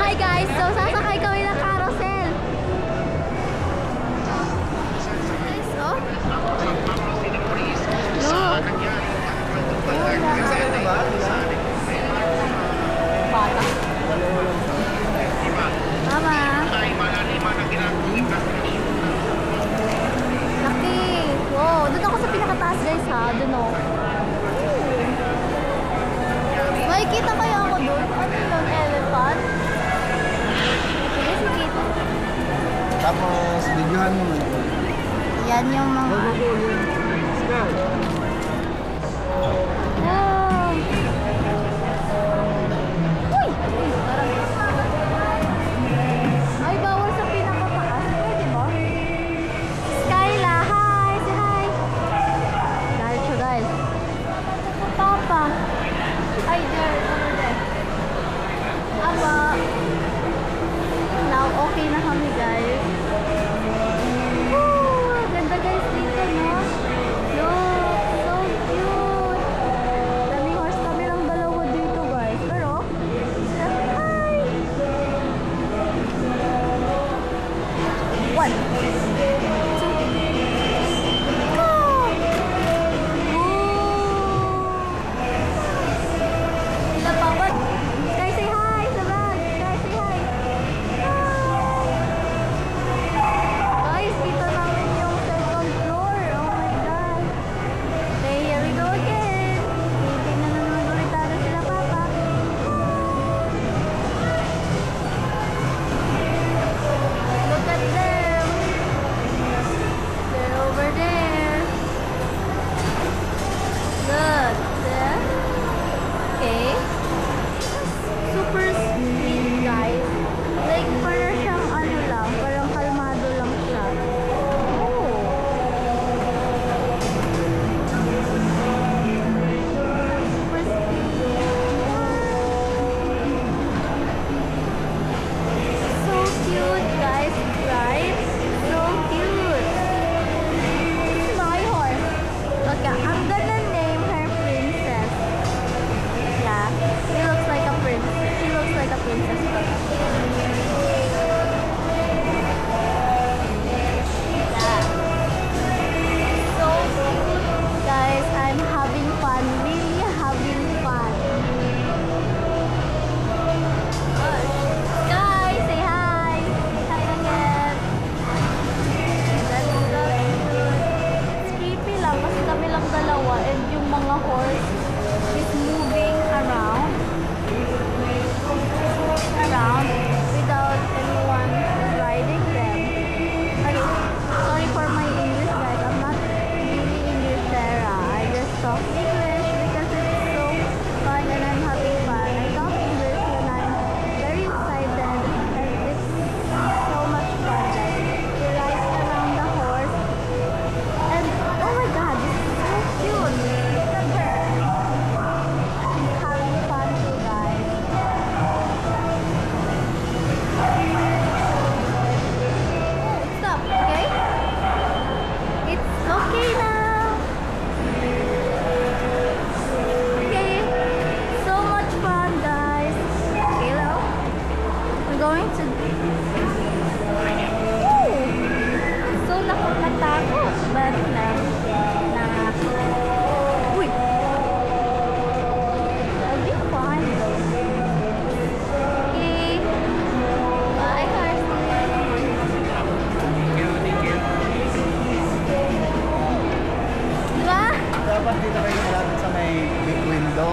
Hi guys! So, sasakay kami ng carousel. Guys, oh. Bata. Mama. Laki. Wow, doon ako sa pinakataas guys ha. Doon o. Makikita kaya ako doon? Ano yun? Elephant? Sige, sige. Tapos, videohan mo man. Yan yung mga... Wow! Uy! Ay, bawal sa pinakataas. Pwede ba? Skyla, hi! Say hi! Dahil siya, guys. Papa! Hi there! Over there. Aba! Now, okay na kami, guys. Woo! Ganda, guys, dito, no? Look! So cute! Daming horse kami lang dalawa dito, guys. Pero, hi! One, two, go! Sila pa, what? Sky, say hi sa vlog! Sky, say hi! Guys, dito namin yung second floor. Oh my God! Okay, here we go again. Tingnan na naman ulit natin sila, Papa. Look at them. They're over there. Look. There. Okay. Super sweet, guys. Like, para siyang ano lang, parang kalmado lang siya. Oh. Super sweet. So cute, guys. Right? So cute. This is my horse. Okay, I'm gonna name her Princess. Yeah, she looks like a princess. She looks like a princess. Yeah. So cute, guys. I'm having fun. Really having fun. Guys, say hi. Hi again. That's so cute. It's creepy lang kasi kami lang dalawa and yung mga horse is moving around without anyone riding them. Okay, sorry for my English, guys. I'm not really English, Sarah. I just talk English because it's so fun and I'm having fun. I talk English when I'm very excited and it's so much fun, guys. We ride around the horse and oh my God, this is so cute. Look at her. She's having fun too, guys. Stop, okay? It's okay now. Okay, so much fun, guys. Okay, now we're going to. Ooh, so nakatakot, but uy, I'll be fine though. Okay, bye, Carson. Diba? Dapat dito kayo malapit sa may big window.